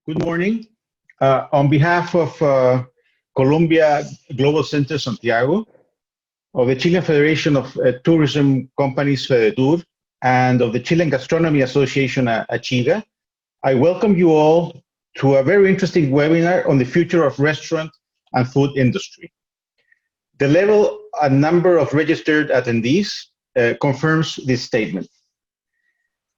Good morning. On behalf of Colombia Global Center Santiago, of the Chilean Federation of Tourism Companies FEDETUR, and of the Chilean Gastronomy Association ACHIGA, I welcome you all to a very interesting webinar on the future of restaurant and food industry. The level and number of registered attendees confirms this statement.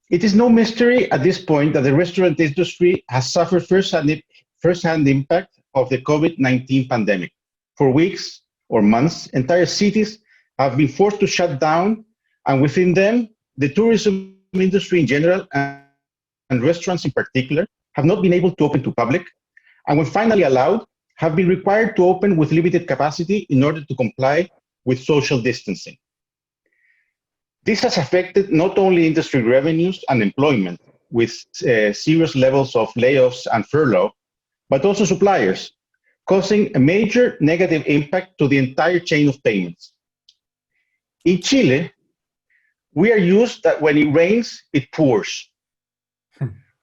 It is no mystery at this point that the restaurant industry has suffered first-hand impact of the COVID-19 pandemic. For weeks or months, entire cities have been forced to shut down, and within them, the tourism industry in general and restaurants in particular have not been able to open to public, and when finally allowed, have been required to open with limited capacity in order to comply with social distancing. This has affected not only industry revenues and employment with serious levels of layoffs and furlough, but also suppliers, causing a major negative impact to the entire chain of payments. In Chile, we are used that when it rains, it pours.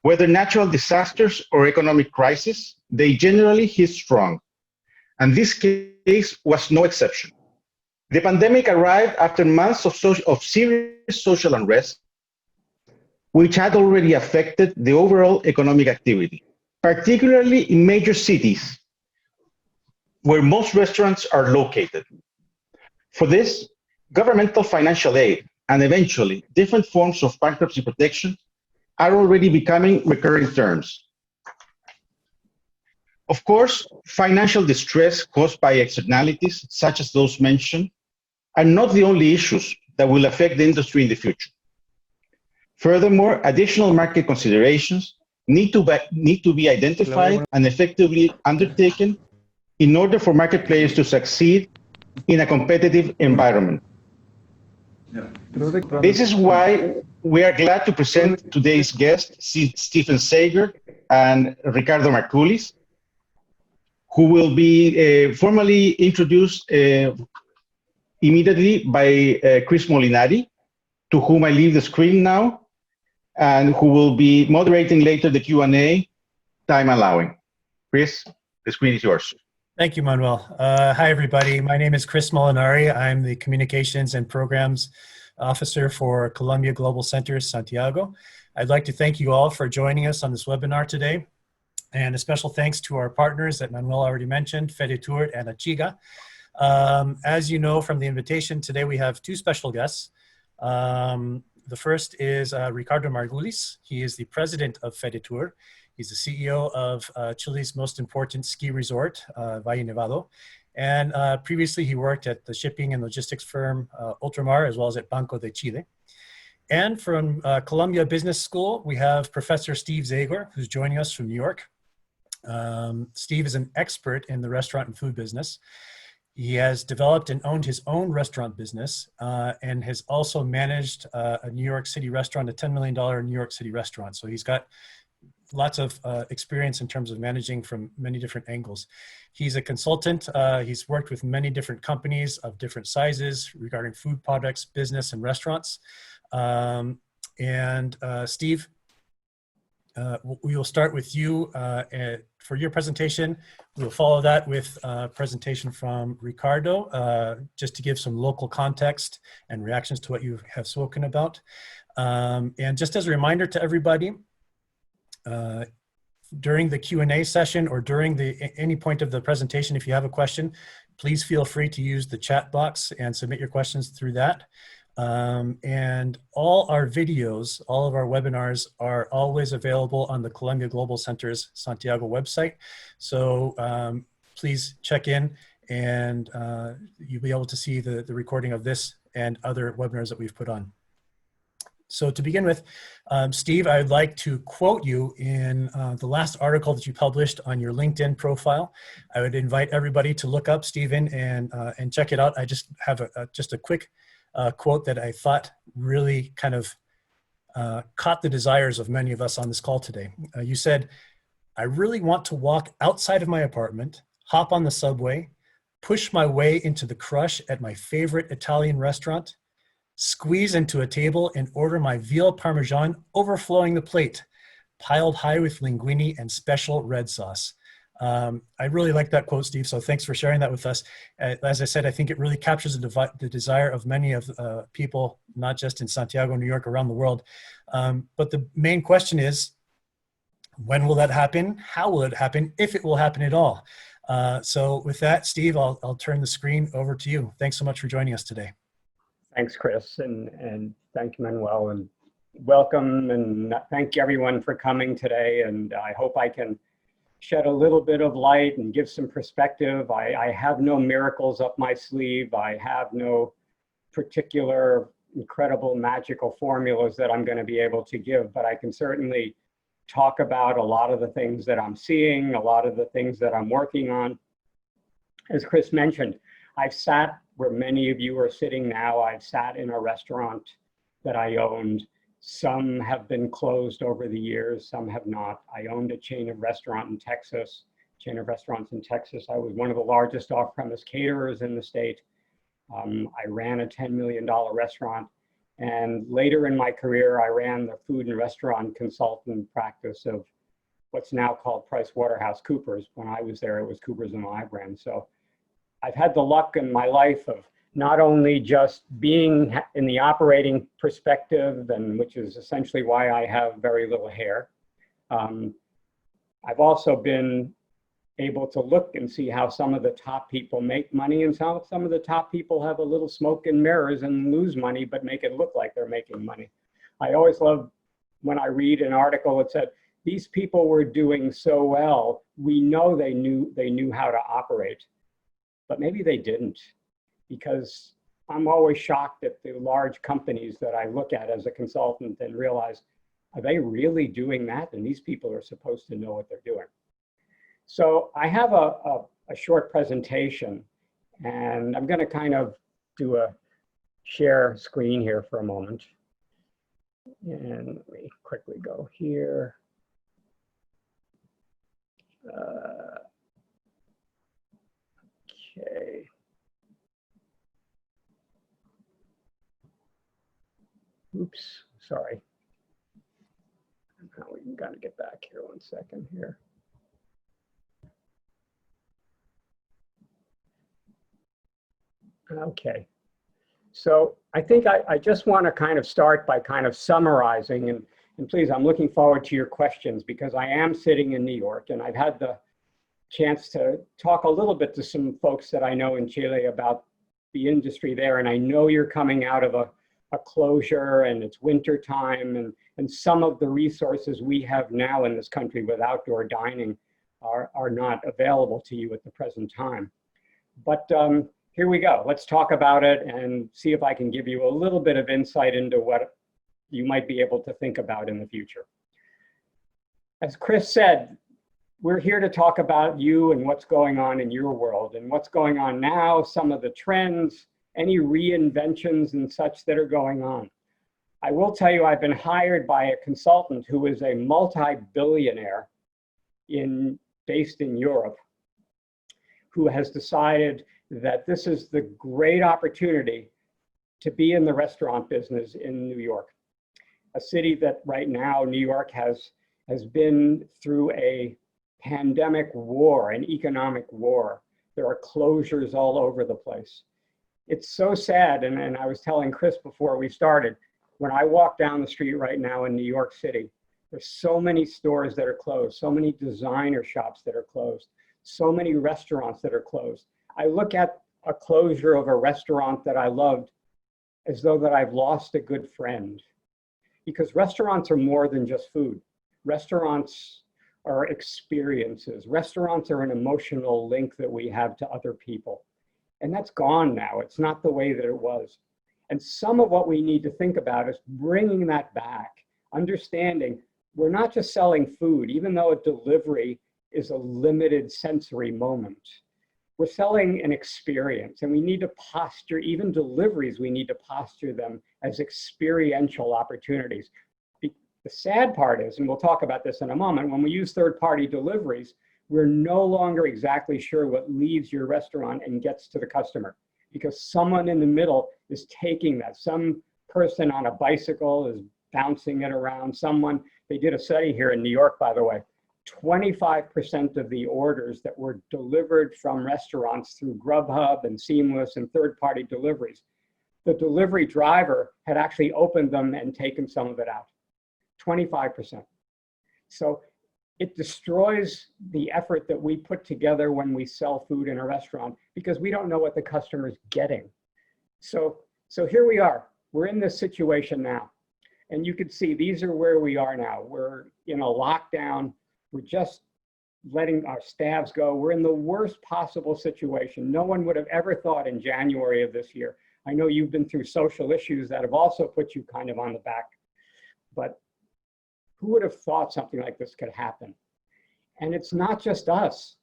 Whether natural disasters or economic crisis, they generally hit strong. And this case was no exception. The pandemic arrived after months of serious social unrest, which had already affected the overall economic activity, particularly in major cities where most restaurants are located. For this, governmental financial aid and eventually different forms of bankruptcy protection are already becoming recurring terms. Of course, financial distress caused by externalities, such as those mentioned, are not the only issues that will affect the industry in the future. Furthermore, additional market considerations need to be identified and effectively undertaken in order for market players to succeed in a competitive environment. This is why we are glad to present today's guests, Stephen Zagor and Ricardo Marculis, who will be formally introduced immediately by Chris Molinari, to whom I leave the screen now, and who will be moderating later the Q&A, time allowing. Chris, the screen is yours. Thank you, Manuel. Hi, everybody. My name is Chris Molinari. I'm the Communications and Programs Officer for Colombia Global Center Santiago. I'd like to thank you all for joining us on this webinar today. And a special thanks to our partners that Manuel already mentioned, FEDETUR and ACHIGA. As you know from the invitation, today we have two special guests. The first is Ricardo Marculis. He is the president of FEDETUR. He's the CEO of Chile's most important ski resort, Valle Nevado. And previously he worked at the shipping and logistics firm Ultramar, as well as at Banco de Chile. And from Columbia Business School, we have Professor Steve Zagor, who's joining us from New York. Steve is an expert in the restaurant and food business. He has developed and owned his own restaurant business and has also managed a New York City restaurant, a $10 million New York City restaurant. So he's got lots of experience in terms of managing from many different angles. He's a consultant. He's worked with many different companies of different sizes regarding food products, business, and restaurants. Steve, we will start with you for your presentation. We'll follow that with a presentation from Ricardo, just to give some local context and reactions to what you have spoken about. And just as a reminder to everybody, during the Q&A session or during any point of the presentation, if you have a question, please feel free to use the chat box and submit your questions through that. And all our videos, all of our webinars are always available on the Columbia Global Center's Santiago website. So please check in and you'll be able to see the recording of this and other webinars that we've put on. So to begin with, Steve, I would like to quote you in the last article that you published on your LinkedIn profile. I would invite everybody to look up Stephen and check it out. I just have just a quick quote that I thought really kind of caught the desires of many of us on this call today. You said, "I really want to walk outside of my apartment, hop on the subway, push my way into the crush at my favorite Italian restaurant, squeeze into a table and order my veal parmesan overflowing the plate. piled high with linguine and special red sauce. I really like that quote, Steve, so thanks for sharing that with us. As I said, I think it really captures the desire of many of people, not just in Santiago, New York, around the world. But the main question is, when will that happen? How will it happen, if it will happen at all? So with that, Steve, I'll turn the screen over to you. Thanks so much for joining us today. Thanks, Chris, and thank you, Manuel, and welcome, and thank everyone for coming today. And I hope I can shed a little bit of light and give some perspective. I have no miracles up my sleeve. I have no particular incredible magical formulas that I'm going to be able to give, but I can certainly talk about a lot of the things that I'm seeing, a lot of the things that I'm working on. As Chris mentioned, I've sat where many of you are sitting now. I've sat in a restaurant that I owned. Some have been closed over the years, some have not. I owned a chain of restaurants in Texas. I was one of the largest off-premise caterers in the state. I ran a $10 million restaurant. And later in my career, I ran the food and restaurant consultant practice of what's now called PricewaterhouseCoopers. When I was there, it was Coopers & Lybrand. So I've had the luck in my life of not only just being in the operating perspective, and which is essentially why I have very little hair. I've also been able to look and see how some of the top people make money, and some of the top people have a little smoke and mirrors and lose money, but make it look like they're making money. I always love when I read an article that said, these people were doing so well, we know they knew how to operate, but maybe they didn't. Because I'm always shocked at the large companies that I look at as a consultant and realize, are they really doing that? And these people are supposed to know what they're doing. So I have a short presentation, and I'm going to kind of do a share screen here for a moment. And let me quickly go here. Okay. Oops, sorry. Now we got to get back here 1 second here. Okay, so I think I just want to kind of start by kind of summarizing, and please, I'm looking forward to your questions because I am sitting in New York and I've had the chance to talk a little bit to some folks that I know in Chile about the industry there, and I know you're coming out of a closure and it's winter time, and some of the resources we have now in this country with outdoor dining are not available to you at the present time. But here we go. Let's talk about it and see if I can give you a little bit of insight into what you might be able to think about in the future. As Chris said, we're here to talk about you and what's going on in your world and what's going on now, some of the trends, any reinventions and such that are going on. I will tell you, I've been hired by a consultant who is a multi-billionaire based in Europe, who has decided that this is the great opportunity to be in the restaurant business in New York, a city that right now, New York has been through a pandemic war, an economic war. There are closures all over the place. It's so sad, and I was telling Chris before we started, when I walk down the street right now in New York City, there's so many stores that are closed, so many designer shops that are closed, so many restaurants that are closed. I look at a closure of a restaurant that I loved as though that I've lost a good friend, because restaurants are more than just food. Restaurants are experiences. Restaurants are an emotional link that we have to other people. And that's gone now. It's not the way that it was. And some of what we need to think about is bringing that back, understanding we're not just selling food, even though a delivery is a limited sensory moment. We're selling an experience, and we need to posture, even deliveries, we need to posture them as experiential opportunities. The sad part is, and we'll talk about this in a moment, when we use third-party deliveries, we're no longer exactly sure what leaves your restaurant and gets to the customer, because someone in the middle is taking that. Some person on a bicycle is bouncing it around. Someone They did a study here in New York, by the way. 25% of the orders that were delivered from restaurants through Grubhub and Seamless and third-party deliveries, the delivery driver had actually opened them and taken some of it out. 25%. So it destroys the effort that we put together when we sell food in a restaurant because we don't know what the customer's getting. So here we are. We're in this situation now. And you can see these are where we are now. We're in a lockdown. We're just letting our staffs go. We're in the worst possible situation. No one would have ever thought in January of this year. I know you've been through social issues that have also put you kind of on the back, but who would have thought something like this could happen? And it's not just us.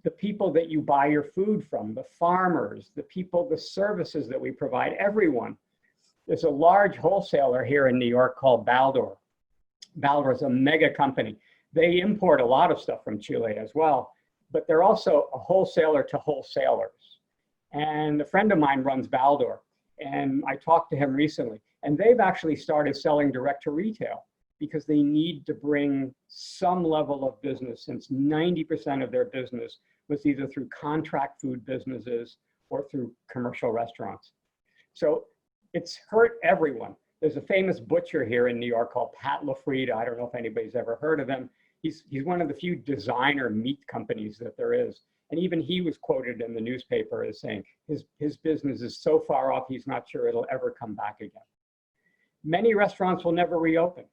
The people that you buy your food from, the farmers, the people, the services that we provide, everyone. There's a large wholesaler here in New York called Baldor. Baldor is a mega company. They import a lot of stuff from Chile as well, but they're also a wholesaler to wholesalers. And a friend of mine runs Baldor, and I talked to him recently, and they've actually started selling direct to retail because they need to bring some level of business, since 90% of their business was either through contract food businesses or through commercial restaurants. So it's hurt everyone. There's a famous butcher here in New York called Pat LaFrieda. I don't know if anybody's ever heard of him. He's one of the few designer meat companies that there is. And even he was quoted in the newspaper as saying his business is so far off, he's not sure it'll ever come back again. Many restaurants will never reopen.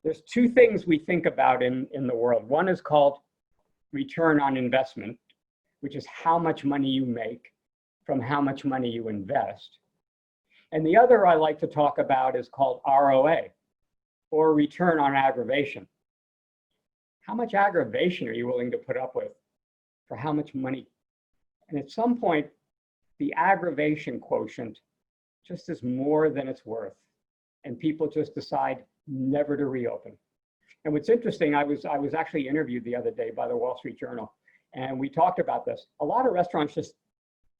There's two things we think about in the world. One is called return on investment, which is how much money you make from how much money you invest. And the other I like to talk about is called ROA, or return on aggravation. How much aggravation are you willing to put up with for how much money? And at some point, the aggravation quotient just is more than it's worth. And people just decide never to reopen. And what's interesting, I was actually interviewed the other day by the Wall Street Journal, and we talked about this. A lot of restaurants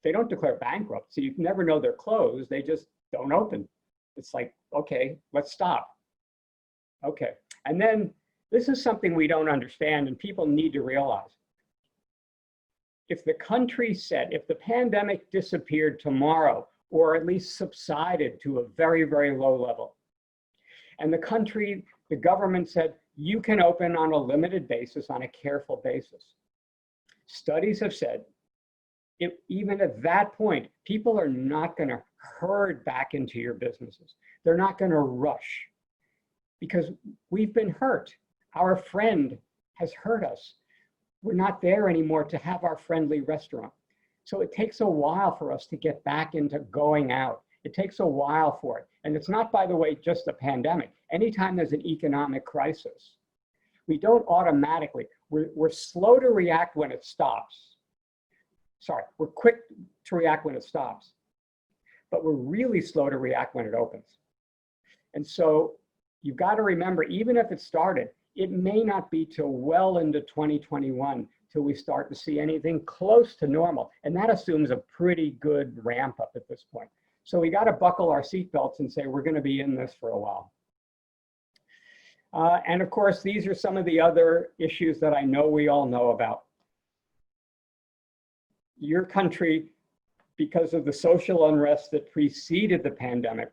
they don't declare bankruptcy. You never know they're closed. They just don't open. It's like, okay, let's stop. Okay. And then this is something we don't understand and people need to realize. If the country said, if the pandemic disappeared tomorrow, or at least subsided to a very, very low level, and the government said, you can open on a limited basis, on a careful basis. Studies have said, even at that point, people are not going to herd back into your businesses. They're not going to rush because we've been hurt. Our friend has hurt us. We're not there anymore to have our friendly restaurant. So it takes a while for us to get back into going out. It takes a while for it. And it's not, by the way, just a pandemic. Anytime there's an economic crisis, we don't automatically, we're slow to react when it stops. Sorry, we're quick to react when it stops, but we're really slow to react when it opens. And so you've got to remember, even if it started, it may not be till well into 2021 till we start to see anything close to normal. And that assumes a pretty good ramp up at this point. So we got to buckle our seatbelts and say, we're going to be in this for a while. And of course, these are some of the other issues that I know we all know about. Your country, because of the social unrest that preceded the pandemic,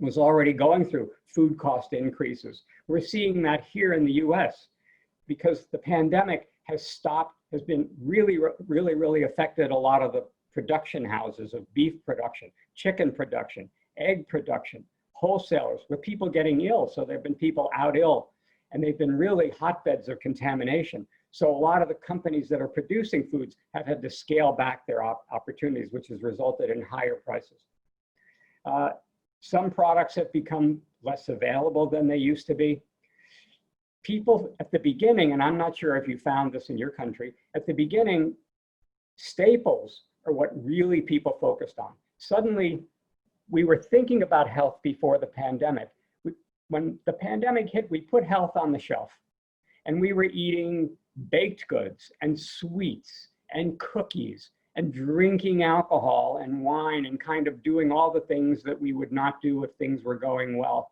was already going through food cost increases. We're seeing that here in the US because the pandemic has been really affected a lot of the production houses of beef production, chicken production, egg production, wholesalers, with people getting ill. So there have been people out ill, and they've been really hotbeds of contamination. So a lot of the companies that are producing foods have had to scale back their opportunities, which has resulted in higher prices. Some products have become less available than they used to be. People at the beginning, and I'm not sure if you found this in your country, at the beginning, staples are what really people focused on. Suddenly, we were thinking about health before the pandemic. When the pandemic hit, we put health on the shelf, and we were eating baked goods and sweets and cookies and drinking alcohol and wine and kind of doing all the things that we would not do if things were going well.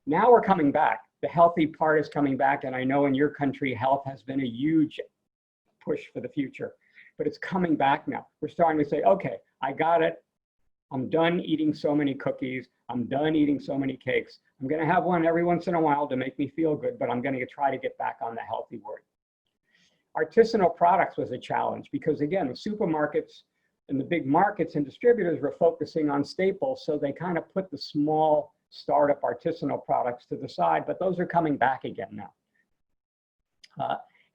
Now we're coming back. The healthy part is coming back. And I know in your country, health has been a huge push for the future, but it's coming back now. We're starting to say, okay, I got it. I'm done eating so many cookies. I'm done eating so many cakes. I'm going to have one every once in a while to make me feel good, but I'm going to try to get back on the healthy word. Artisanal products was a challenge because, again, the supermarkets and the big markets and distributors were focusing on staples, so they kind of put the small startup artisanal products to the side, but those are coming back again now.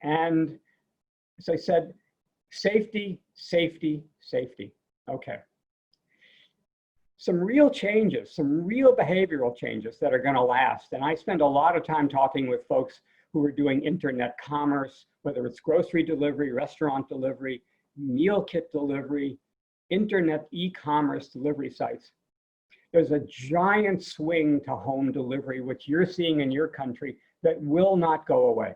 And as I said, safety, safety, safety. Okay. Some real changes, some real behavioral changes that are going to last. And I spend a lot of time talking with folks who are doing internet commerce, whether it's grocery delivery, restaurant delivery, meal kit delivery, internet e-commerce delivery sites. There's a giant swing to home delivery, which you're seeing in your country, that will not go away.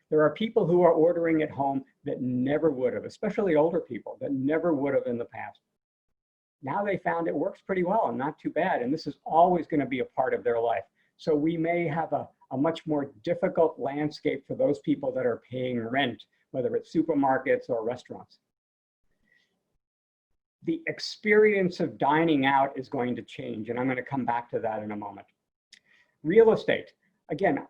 There are people who are ordering at home that never would have, especially older people that never would have in the past. Now they found it works pretty well and not too bad. And this is always going to be a part of their life. So we may have a much more difficult landscape for those people that are paying rent, whether it's supermarkets or restaurants. The experience of dining out is going to change, and I'm going to come back to that in a moment. Real estate. Again,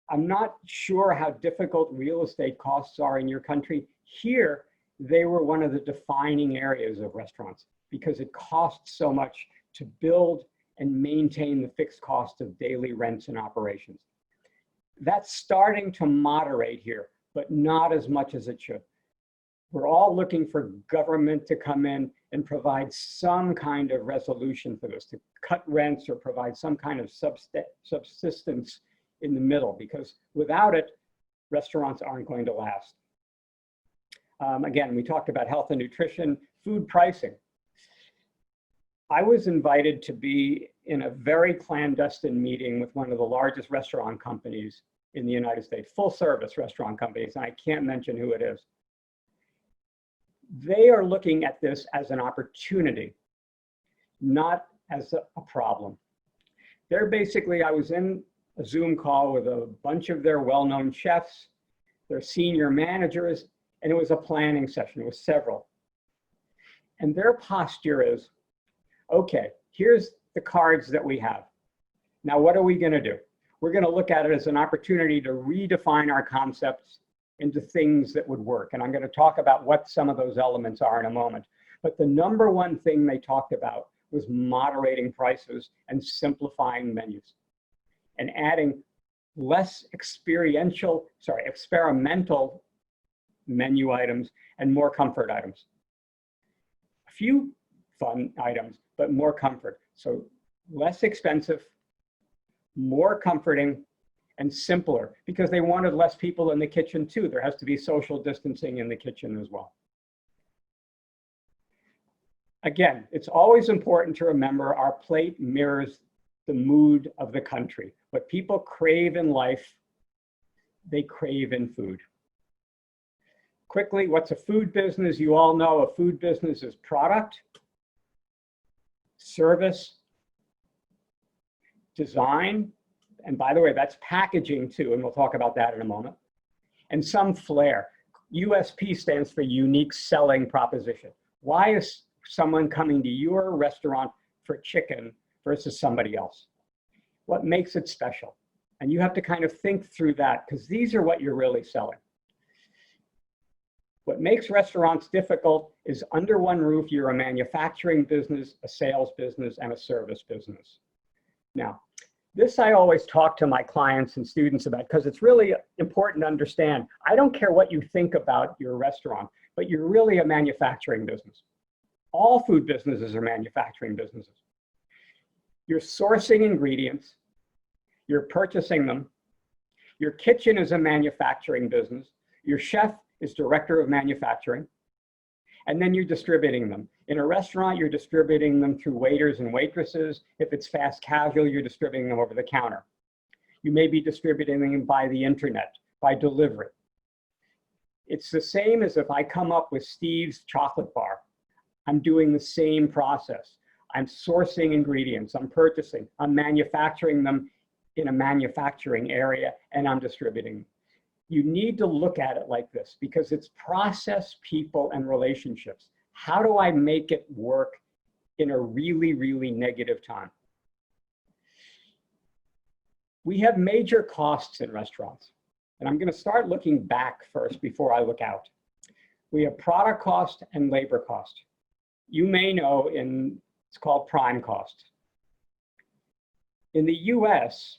I'm not sure how difficult real estate costs are in your country. Here, they were one of the defining areas of restaurants because it costs so much to build and maintain the fixed cost of daily rents and operations. That's starting to moderate here, but not as much as it should. We're all looking for government to come in and provide some kind of resolution for this, to cut rents or provide some kind of subsistence in the middle, because without it, restaurants aren't going to last. Again, we talked about health and nutrition, food pricing. I was invited to be in a very clandestine meeting with one of the largest restaurant companies in the United States, full service restaurant companies, and I can't mention who it is. They are looking at this as an opportunity, not as a problem. They're basically, I was in a Zoom call with a bunch of their well-known chefs, their senior managers, and it was a planning session, it was several. And their posture is, okay, here's the cards that we have. Now, what are we going to do? We're going to look at it as an opportunity to redefine our concepts into things that would work. And I'm going to talk about what some of those elements are in a moment. But the number one thing they talked about was moderating prices and simplifying menus and adding less experimental menu items and more comfort items. A few fun items, but more comfort. So less expensive, more comforting, and simpler, because they wanted less people in the kitchen too. There has to be social distancing in the kitchen as well. Again, it's always important to remember our plate mirrors the mood of the country. What people crave in life, they crave in food. Quickly, what's a food business? You all know a food business is product, service, design, and by the way, that's packaging too, and we'll talk about that in a moment, and some flair. USP stands for unique selling proposition. Why is someone coming to your restaurant for chicken versus somebody else? What makes it special? And you have to kind of think through that, because these are what you're really selling. What makes restaurants difficult is under one roof, you're a manufacturing business, a sales business, and a service business. Now, this I always talk to my clients and students about because it's really important to understand. I don't care what you think about your restaurant, but you're really a manufacturing business. All food businesses are manufacturing businesses. You're sourcing ingredients, you're purchasing them, your kitchen is a manufacturing business, your chef is director of manufacturing, and then you're distributing them. In a restaurant, you're distributing them through waiters and waitresses. If it's fast casual, you're distributing them over the counter. You may be distributing them by the internet, by delivery. It's the same as if I come up with Steve's chocolate bar. I'm doing the same process. I'm sourcing ingredients, I'm purchasing, I'm manufacturing them in a manufacturing area and I'm distributing. You need to look at it like this because it's process, people, and relationships. How do I make it work in a really, really negative time? We have major costs in restaurants. And I'm going to start looking back first before I look out. We have product cost and labor cost. You may know it's called prime cost. In the US,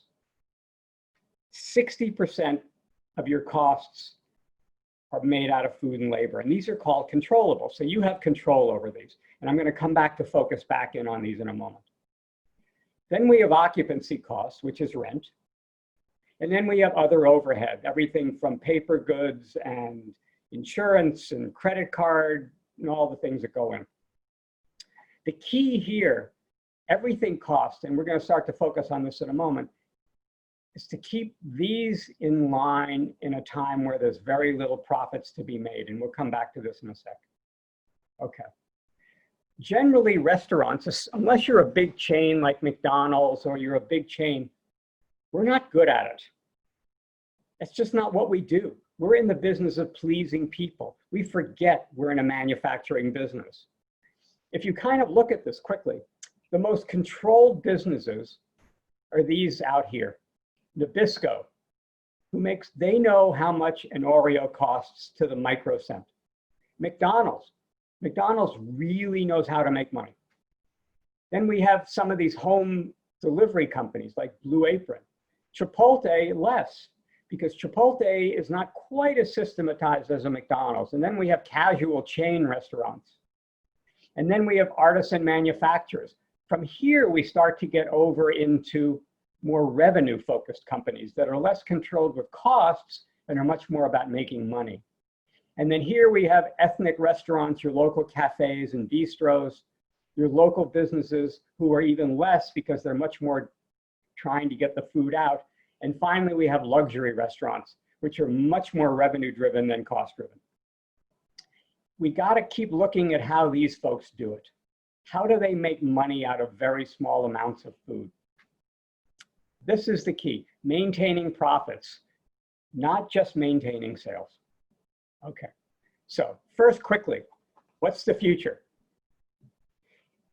60% of your costs are made out of food and labor. And these are called controllable. So you have control over these. And I'm going to come back to focus back in on these in a moment. Then we have occupancy costs, which is rent. And then we have other overhead, everything from paper goods and insurance and credit card and all the things that go in. The key here, everything costs, and we're going to start to focus on this in a moment, is to keep these in line in a time where there's very little profits to be made. And we'll come back to this in a sec. Okay. Generally, restaurants, unless you're a big chain like McDonald's or you're a big chain, we're not good at it. It's just not what we do. We're in the business of pleasing people. We forget we're in a manufacturing business. If you kind of look at this quickly, the most controlled businesses are these out here. Nabisco, they know how much an Oreo costs to the microcent. McDonald's really knows how to make money. Then we have some of these home delivery companies like Blue Apron. Chipotle, less, because Chipotle is not quite as systematized as a McDonald's. And then we have casual chain restaurants. And then we have artisan manufacturers. From here, we start to get over into more revenue-focused companies that are less controlled with costs and are much more about making money. And then here we have ethnic restaurants, your local cafes and bistros, your local businesses who are even less because they're much more trying to get the food out. And finally, we have luxury restaurants, which are much more revenue-driven than cost-driven. We got to keep looking at how these folks do it. How do they make money out of very small amounts of food? This is the key, maintaining profits, not just maintaining sales. Okay, so first quickly, what's the future?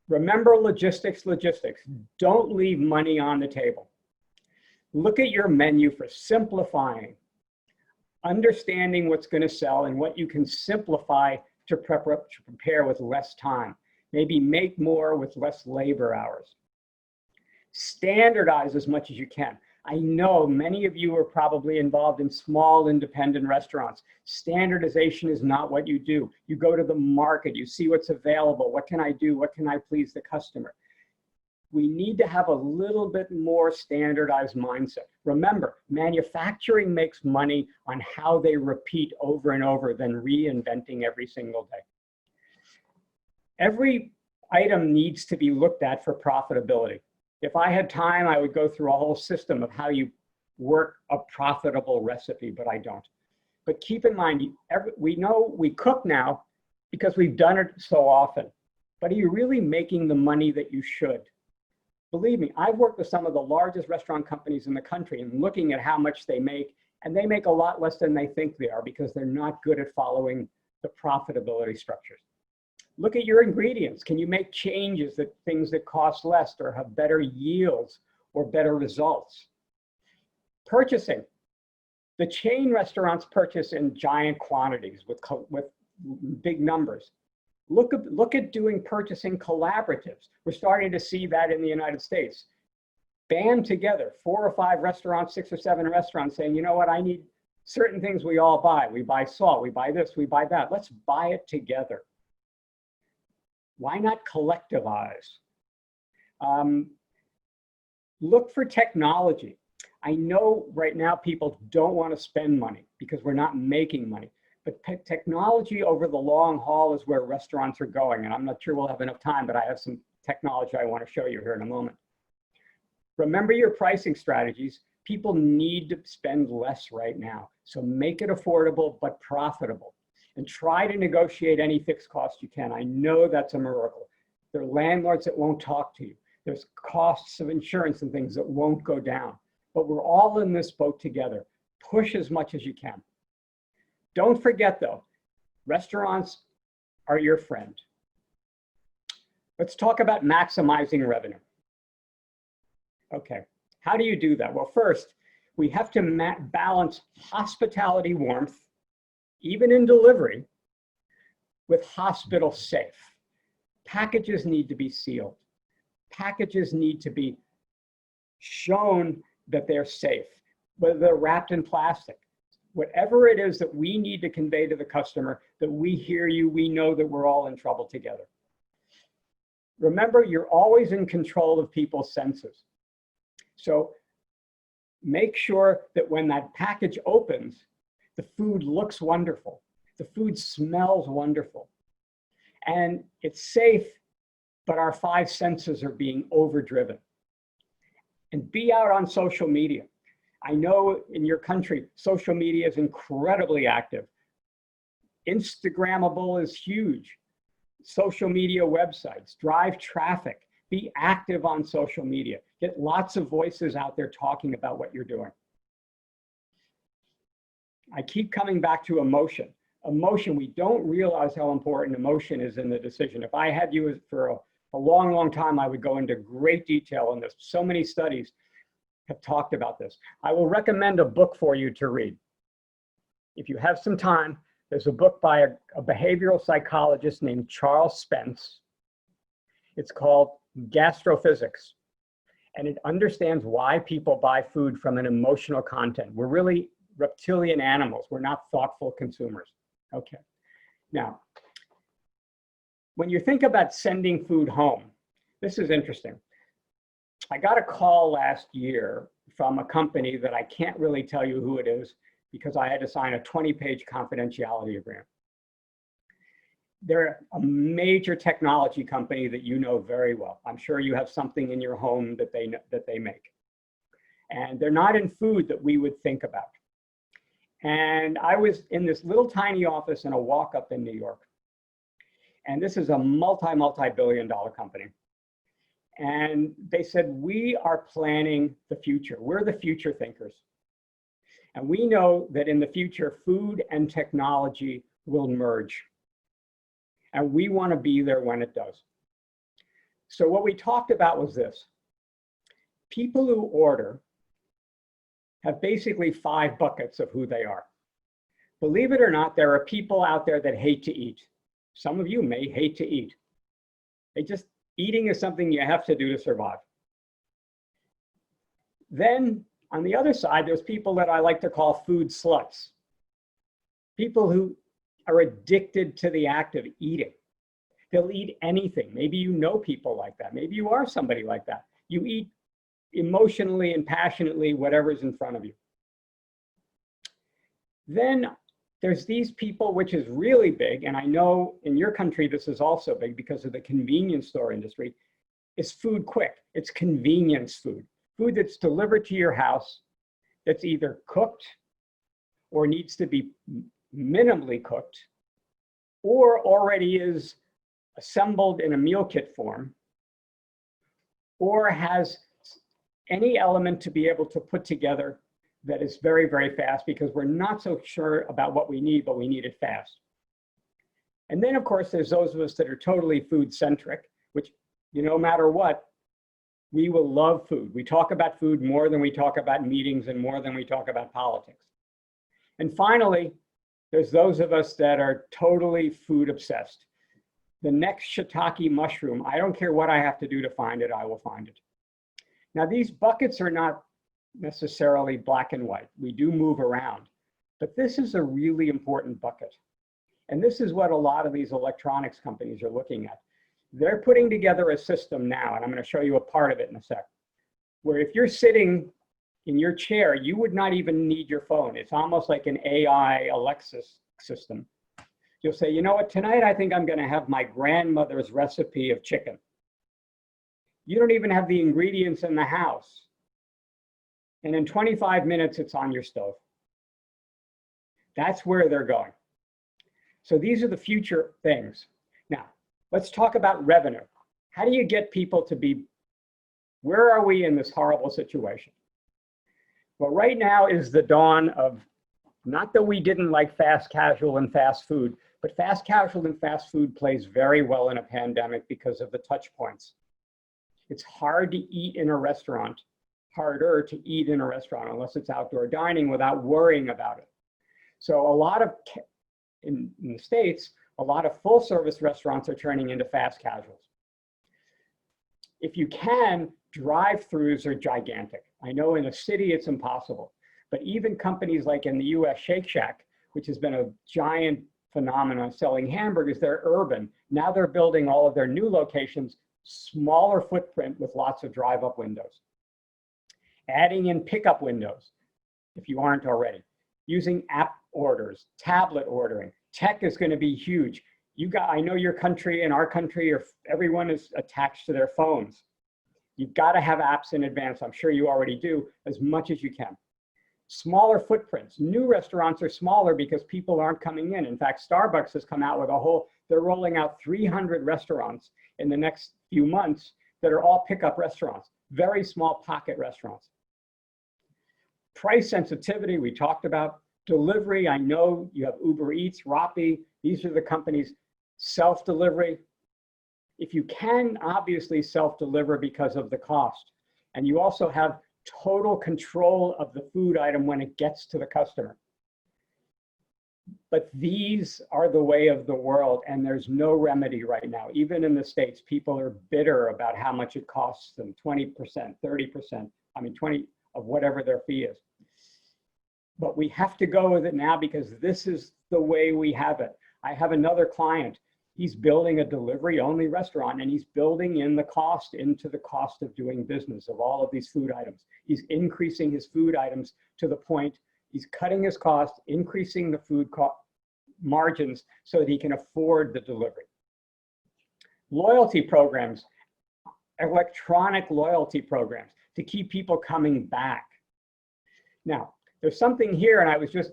Remember logistics. Don't leave money on the table. Look at your menu for simplifying, understanding what's going to sell and what you can simplify to prepare with less time. Maybe make more with less labor hours. Standardize as much as you can. I know many of you are probably involved in small independent restaurants. Standardization is not what you do. You go to the market, you see what's available. What can I do? What can I please the customer? We need to have a little bit more standardized mindset. Remember, manufacturing makes money on how they repeat over and over than reinventing every single day. Every item needs to be looked at for profitability. If I had time, I would go through a whole system of how you work a profitable recipe, but I don't. But keep in mind, we know we cook now because we've done it so often. But are you really making the money that you should? Believe me, I've worked with some of the largest restaurant companies in the country and looking at how much they make, and they make a lot less than they think they are because they're not good at following the profitability structures. Look at your ingredients. Can you make changes that things that cost less or have better yields or better results? Purchasing. The chain restaurants purchase in giant quantities with big numbers. Look at doing purchasing collaboratives. We're starting to see that in the United States. Band together, 4 or 5 restaurants, 6 or 7 restaurants saying, you know what, I need certain things we all buy. We buy salt, we buy this, we buy that. Let's buy it together. Why not collectivize? Look for technology. I know right now people don't want to spend money because we're not making money. But technology over the long haul is where restaurants are going. And I'm not sure we'll have enough time, but I have some technology I want to show you here in a moment. Remember your pricing strategies. People need to spend less right now. So make it affordable but profitable. And try to negotiate any fixed cost you can. I know that's a miracle. There are landlords that won't talk to you. There's costs of insurance and things that won't go down. but we're all in this boat together. Push as much as you can. Don't forget though, restaurants are your friend. Let's talk about maximizing revenue. Okay, how do you do that? Well, first, we have to balance hospitality warmth, even in delivery, with hospital safe. Packages need to be sealed. Packages need to be shown that they're safe, whether they're wrapped in plastic. Whatever it is that we need to convey to the customer, that we hear you, we know that we're all in trouble together. Remember, you're always in control of people's senses. So make sure that when that package opens, the food looks wonderful. The food smells wonderful. And it's safe, but our five senses are being overdriven. And be out on social media. I know in your country, social media is incredibly active. Instagrammable is huge. Social media websites, drive traffic, be active on social media. Get lots of voices out there talking about what you're doing. I keep coming back to emotion. Emotion, we don't realize how important emotion is in the decision. If I had you for a long, long time, I would go into great detail on this. So many studies have talked about this. I will recommend a book for you to read. If you have some time, there's a book by a behavioral psychologist named Charles Spence. It's called Gastrophysics, and it understands why people buy food from an emotional content. We're really reptilian animals. We're not thoughtful consumers. Okay. Now, when you think about sending food home, this is interesting. I got a call last year from a company that I can't really tell you who it is because I had to sign a 20-page confidentiality agreement. They're a major technology company that you know very well. I'm sure you have something in your home that they make. And they're not in food that we would think about. And I was in this little tiny office in a walk-up in New York. And this is a multi-billion-dollar company. And they said, we are planning the future. We're the future thinkers. And we know that in the future, food and technology will merge. And we want to be there when it does. So what we talked about was this. People who order have basically 5 buckets of who they are. Believe it or not, there are people out there that hate to eat. Some of you may hate to eat. Eating is something you have to do to survive. Then on the other side, there's people that I like to call food sluts. People who are addicted to the act of eating. They'll eat anything. Maybe you know people like that. Maybe you are somebody like that. You eat emotionally and passionately whatever's in front of you. Then there's these people, which is really big, and I know in your country this is also big because of the convenience store industry, is food quick. It's convenience food. Food that's delivered to your house, that's either cooked or needs to be minimally cooked, or already is assembled in a meal kit form, or has any element to be able to put together that is very, very fast because we're not so sure about what we need, but we need it fast. And then of course, there's those of us that are totally food centric, which no matter what, we will love food. We talk about food more than we talk about meetings and more than we talk about politics. And finally, there's those of us that are totally food obsessed. The next shiitake mushroom, I don't care what I have to do to find it, I will find it. Now these buckets are not necessarily black and white. We do move around, but this is a really important bucket. And this is what a lot of these electronics companies are looking at. They're putting together a system now, and I'm going to show you a part of it in a sec, where if you're sitting in your chair, you would not even need your phone. It's almost like an AI Alexa system. You'll say, you know what, tonight I think I'm going to have my grandmother's recipe of chicken. You don't even have the ingredients in the house. And in 25 minutes, it's on your stove. That's where they're going. So these are the future things. Now, let's talk about revenue. How do you get people to be, where are we in this horrible situation? Well, right now is the dawn of, not that we didn't like fast casual and fast food, but fast casual and fast food plays very well in a pandemic because of the touch points. It's hard to eat in a restaurant, harder to eat in a restaurant unless it's outdoor dining without worrying about it. So a lot of, in the States, a lot of full service restaurants are turning into fast casuals. If you can, drive-throughs are gigantic. I know in a city it's impossible, but even companies like in the US, Shake Shack, which has been a giant phenomenon selling hamburgers, they're urban. Now they're building all of their new locations, smaller footprint with lots of drive-up windows. Adding in pickup windows, if you aren't already. Using app orders, tablet ordering. Tech is going to be huge. I know your country and our country, everyone is attached to their phones. You've got to have apps in advance. I'm sure you already do, as much as you can. Smaller footprints. New restaurants are smaller because people aren't coming in. In fact, Starbucks has come out with they're rolling out 300 restaurants in the next few months that are all pickup restaurants, very small pocket restaurants. Price sensitivity, we talked about. Delivery, I know you have Uber Eats, Rappi, these are the companies. Self-delivery, if you can obviously self-deliver because of the cost, and you also have total control of the food item when it gets to the customer. But these are the way of the world, and there's no remedy right now. Even in the States, people are bitter about how much it costs them, 20%, 30%, 20 of whatever their fee is. But we have to go with it now because this is the way we have it. I have another client. He's building a delivery-only restaurant, and he's building in the cost into the cost of doing business of all of these food items. He's increasing his food items to the point he's cutting his cost, increasing the food margins so that he can afford the delivery. Loyalty programs, electronic loyalty programs to keep people coming back. Now, there's something here, and I was just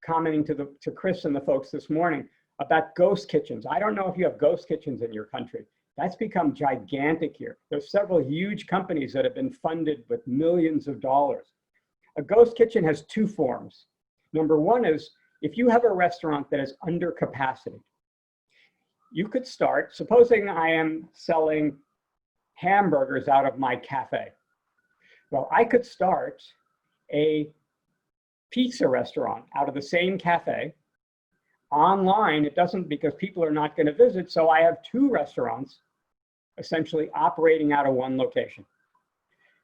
commenting to Chris and the folks this morning about ghost kitchens. I don't know if you have ghost kitchens in your country. That's become gigantic here. There's several huge companies that have been funded with millions of dollars. A ghost kitchen has two forms. Number one is if you have a restaurant that is under capacity, you could start, supposing I am selling hamburgers out of my cafe. Well, I could start a pizza restaurant out of the same cafe. Online, it doesn't, because people are not going to visit, so I have two restaurants essentially operating out of one location.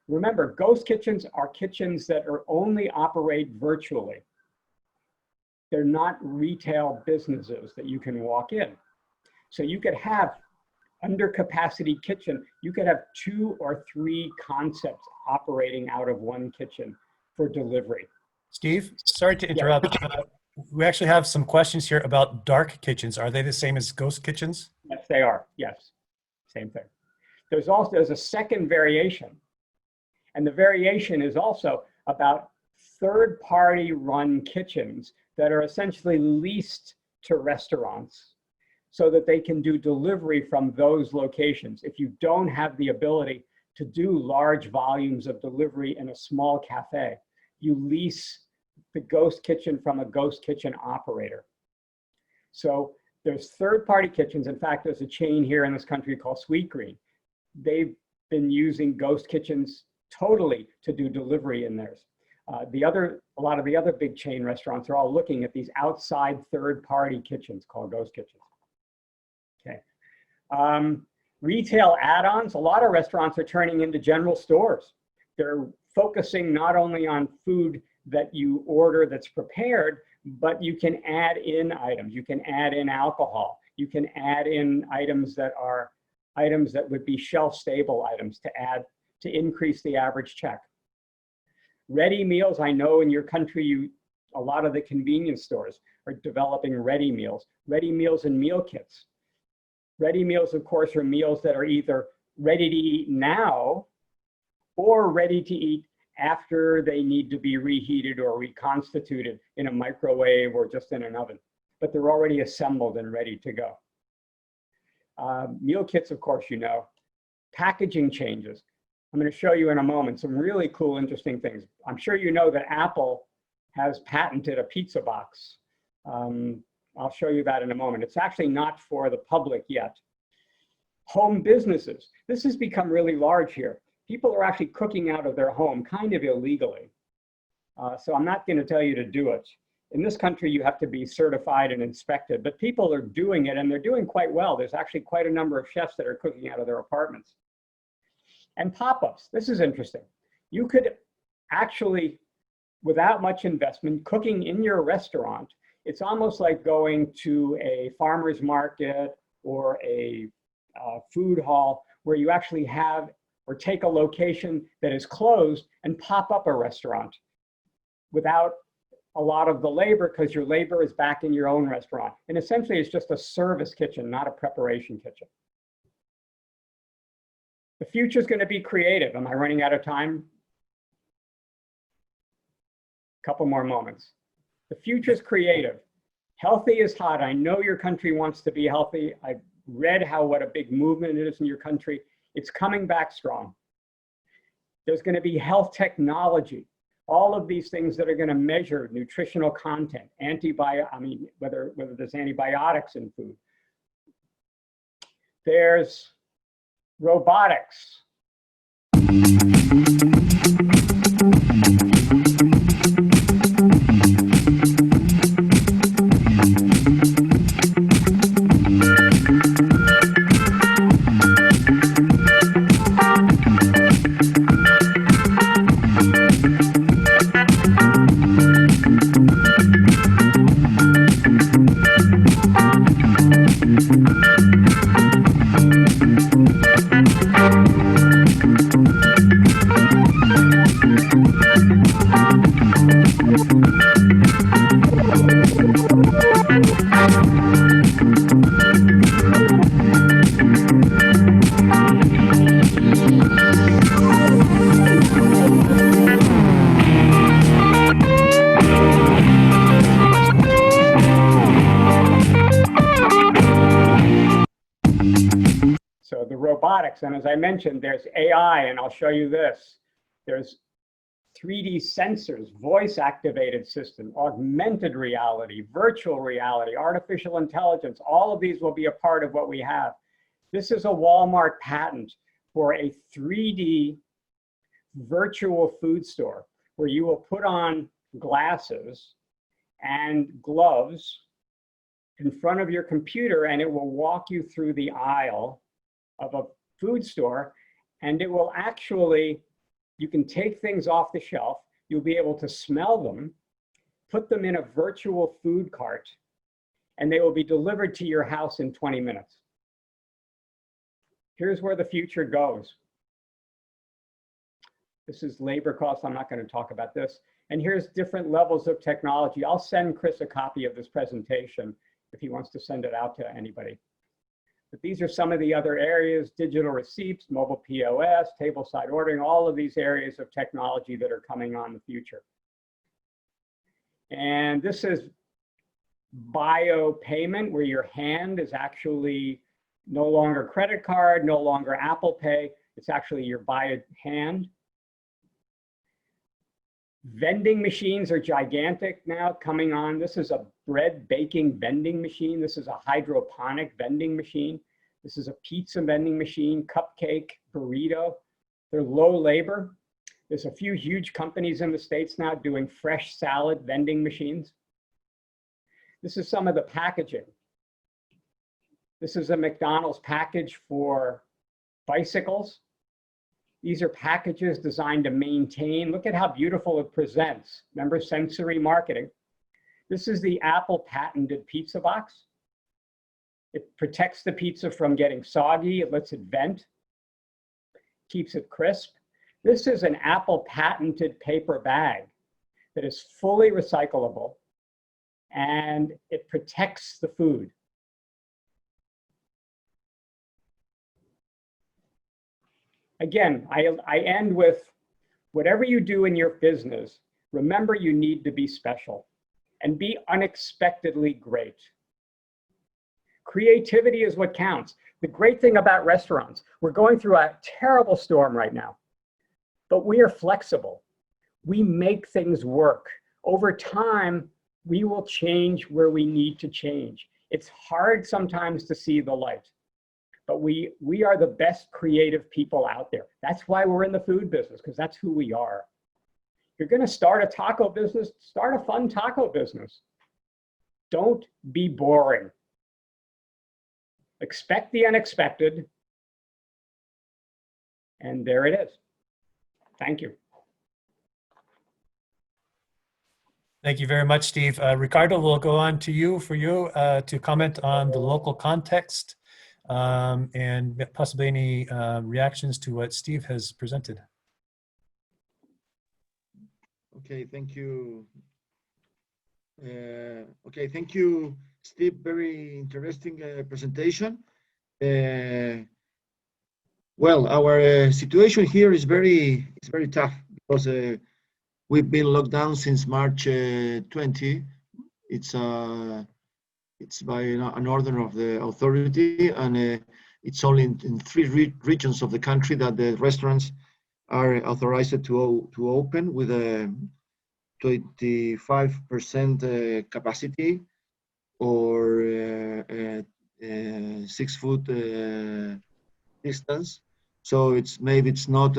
Remember, ghost kitchens are kitchens that are only operate virtually. They're not retail businesses that you can walk in. So you could have under capacity kitchen, you could have 2 or 3 concepts operating out of one kitchen for delivery. Steve, sorry to interrupt. Yeah. We actually have some questions here about dark kitchens. Are they the same as ghost kitchens? Yes, they are. Yes, same thing. There's a second variation. And the variation is also about third-party run kitchens that are essentially leased to restaurants so that they can do delivery from those locations. If you don't have the ability to do large volumes of delivery in a small cafe, you lease the ghost kitchen from a ghost kitchen operator. So there's third-party kitchens. In fact, there's a chain here in this country called Sweetgreen. They've been using ghost kitchens totally to do delivery in theirs. A lot of the other big chain restaurants are all looking at these outside third-party kitchens called ghost kitchens. Okay. Retail add-ons, a lot of restaurants are turning into general stores. They're focusing not only on food that you order that's prepared, but you can add in items. You can add in alcohol. You can add in items that are items that would be shelf-stable items to increase the average check. Ready meals, I know in your country, a lot of the convenience stores are developing ready meals and meal kits. Ready meals, of course, are meals that are either ready to eat now or ready to eat after they need to be reheated or reconstituted in a microwave or just in an oven, but they're already assembled and ready to go. Meal kits, of course, you know. Packaging changes. I'm going to show you in a moment some really cool, interesting things. I'm sure you know that Apple has patented a pizza box. I'll show you that in a moment. It's actually not for the public yet. Home businesses. This has become really large here. People are actually cooking out of their home kind of illegally. So I'm not going to tell you to do it. In this country, you have to be certified and inspected, but people are doing it and they're doing quite well. There's actually quite a number of chefs that are cooking out of their apartments. And pop-ups, this is interesting. You could actually, without much investment, cooking in your restaurant. It's almost like going to a farmer's market or a food hall where you actually have or take a location that is closed and pop up a restaurant without a lot of the labor, because your labor is back in your own restaurant. And essentially it's just a service kitchen, not a preparation kitchen. The future is going to be creative. Am I running out of time? A couple more moments. The future is creative. Healthy is hot. I know your country wants to be healthy. I've read what a big movement it is in your country. It's coming back strong. There's going to be health technology. All of these things that are going to measure nutritional content, whether there's antibiotics in food. There's robotics. So the robotics, and as I mentioned, there's AI, and I'll show you this. There's 3D sensors, voice-activated system, augmented reality, virtual reality, artificial intelligence. All of these will be a part of what we have. This is a Walmart patent for a 3D virtual food store where you will put on glasses and gloves in front of your computer, and it will walk you through the aisle of a food store, and it will actually, you can take things off the shelf, you'll be able to smell them, put them in a virtual food cart, and they will be delivered to your house in 20 minutes. Here's where the future goes. This is labor costs. I'm not going to talk about this. And here's different levels of technology. I'll send Chris a copy of this presentation if he wants to send it out to anybody. But these are some of the other areas: digital receipts, mobile POS, tableside ordering, all of these areas of technology that are coming on in the future. And this is bio payment, where your hand is actually no longer credit card, no longer Apple Pay. It's actually your bio hand. Vending machines are gigantic now coming on. This is a bread baking vending machine. This is a hydroponic vending machine. This is a pizza vending machine, cupcake, burrito. They're low labor. There's a few huge companies in the States now doing fresh salad vending machines. This is some of the packaging. This is a McDonald's package for bicycles. These are packages designed to maintain. Look at how beautiful it presents. Remember sensory marketing. This is the Apple patented pizza box. It protects the pizza from getting soggy. It lets it vent, keeps it crisp. This is an Apple patented paper bag that is fully recyclable, and it protects the food. Again, I end with, whatever you do in your business, remember you need to be special and be unexpectedly great. Creativity is what counts. The great thing about restaurants, we're going through a terrible storm right now. but we are flexible. We make things work. Over time, we will change where we need to change. It's hard sometimes to see the light, but we are the best creative people out there. That's why we're in the food business, because that's who we are. You're going to start a taco business, start a fun taco business. Don't be boring. Expect the unexpected. And there it is. Thank you. Thank you very much, Steve. Ricardo, we'll go on to you to comment on the local context and possibly any reactions to what Steve has presented. Okay, thank you. Okay, thank you, Steve. Very interesting presentation. Well, our situation here is very tough because we've been locked down since March 20. It's by an order of the authority, and it's only in 3 regions of the country that the restaurants are authorized to open with a 25% capacity or 6 foot distance. So it's not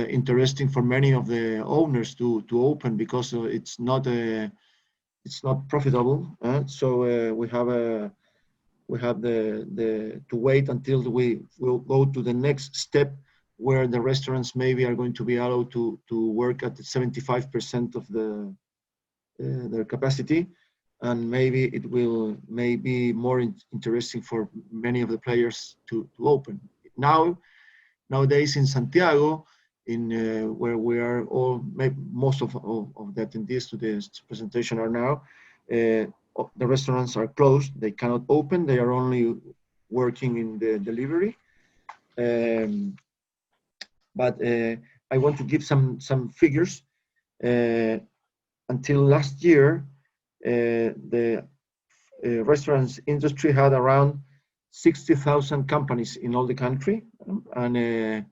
interesting for many of the owners to open because it's not profitable. So we have to wait until we will go to the next step, where the restaurants maybe are going to be allowed to work at 75% of their capacity, and maybe it will be more interesting for many of the players to open. Nowadays in Santiago, where we are all, most of the attendees to this presentation are now, the restaurants are closed. They cannot open. They are only working in the delivery. But I want to give some figures. Until last year, the restaurants industry had around 60,000 companies in all the country, and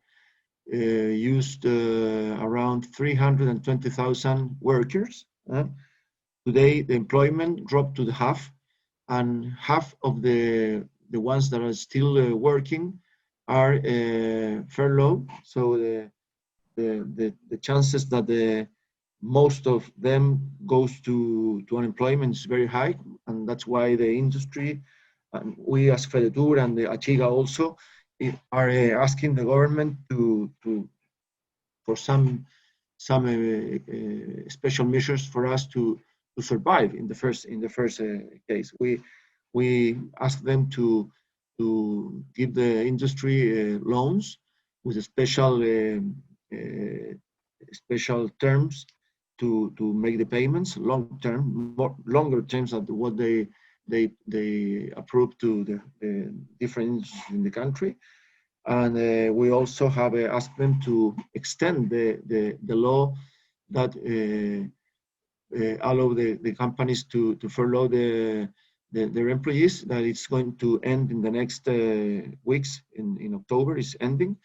used around 320,000 workers. Today, the employment dropped to the half, and half of the ones that are still working are furloughed. So the chances that most of them goes to unemployment is very high, and that's why the industry, and we as FEDETUR and the ACHIGA also, are asking the government for some special measures for us to survive in the first case. We ask them to give the industry loans with special terms to make the payments longer terms than what they approve to the different industries in the country. And we also have asked them to extend the law that allow the companies to furlough their employees, that it's going to end in the next weeks. In October is ending.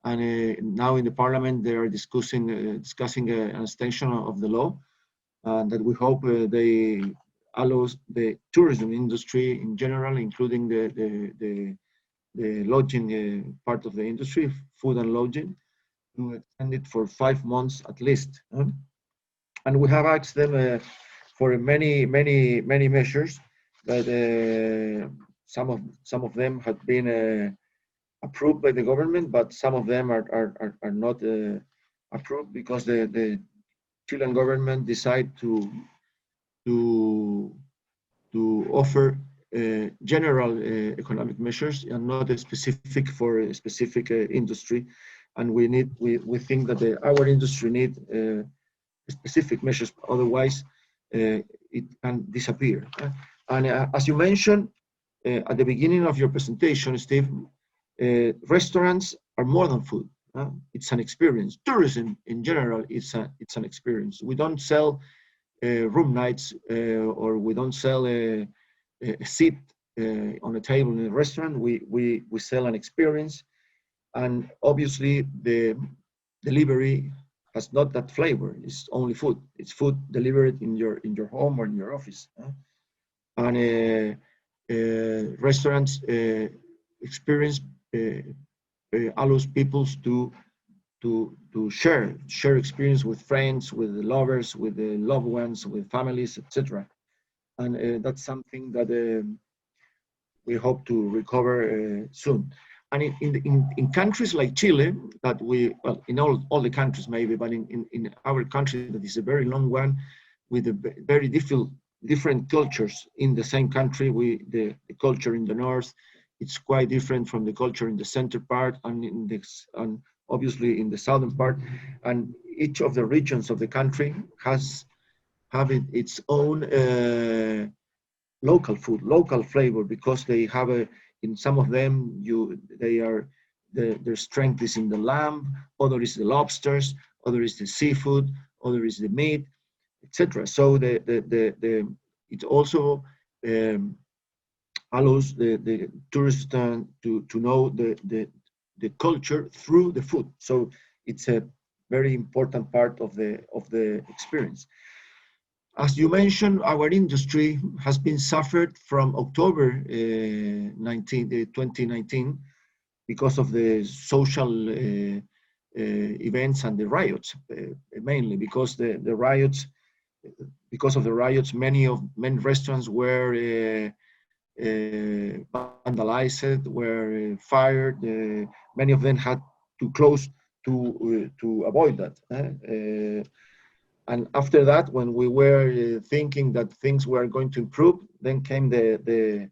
And now in the parliament they are discussing an extension of the law, and that we hope they allows the tourism industry in general, including the lodging part of the industry, food and lodging, to extend it for 5 months at least. And we have asked them for many measures that some of them have been approved by the government, but some of them are not approved because the Chilean government decide to offer general economic measures and not specific for a specific industry. And we think that our industry need specific measures, otherwise it can disappear. And as you mentioned at the beginning of your presentation, Steve, restaurants are more than food. It's an experience. Tourism in general, it's an experience. We don't sell room nights or we don't sell a seat on a table in a restaurant. We sell an experience, And obviously the delivery has not that flavor. It's only food. It's food delivered in your home or in your office. And restaurants experience allows people to share experience with friends, with the lovers, with the loved ones, with families, etc. And that's something that we hope to recover soon. And in countries like Chile, that well, in all the countries maybe, but in our country that is a very long one, with a very different cultures in the same country. The culture in the north, it's quite different from the culture in the center part and obviously in the southern part. And each of the regions of the country has its own local food, local flavor, because they have in some of them their strength is in the lamb, other is the lobsters, other is the seafood, other is the meat, etc. So it also allows the tourists to know the culture through the food. So it's a very important part of the experience. As you mentioned, our industry has been suffered from October 2019 because of the social events and the riots, mainly because because of the riots, many restaurants were vandalized, were fired. Many of them had to close to avoid that. And after that, when we were thinking that things were going to improve, then came the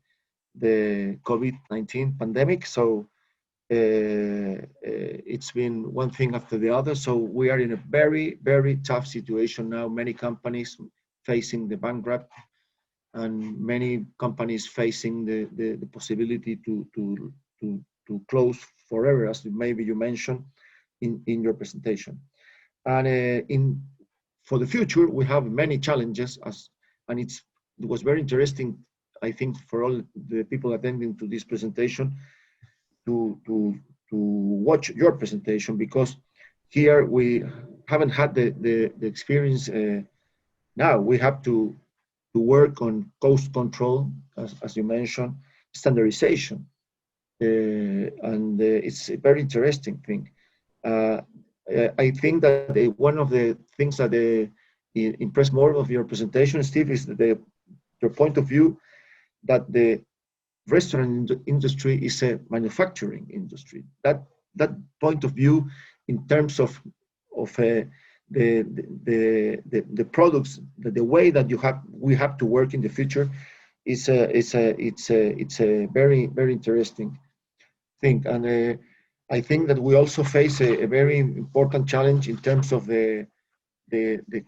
COVID-19 pandemic. So it's been one thing after the other. So we are in a very, very tough situation now. Many companies facing the bankrupt, and many companies facing the possibility to close forever, as maybe you mentioned in your presentation. And for the future, we have many challenges, and it was very interesting, I think, for all the people attending to this presentation to watch your presentation, because here we haven't had the experience. Now we have to work on cost control, as you mentioned, standardization, and it's a very interesting thing. I think that one of the things that impressed more of your presentation, Steve, is your point of view that the restaurant industry is a manufacturing industry. That point of view, in terms of the products, the way that we have to work in the future, it's a very, very interesting thing. And I think that we also face a very important challenge in terms of the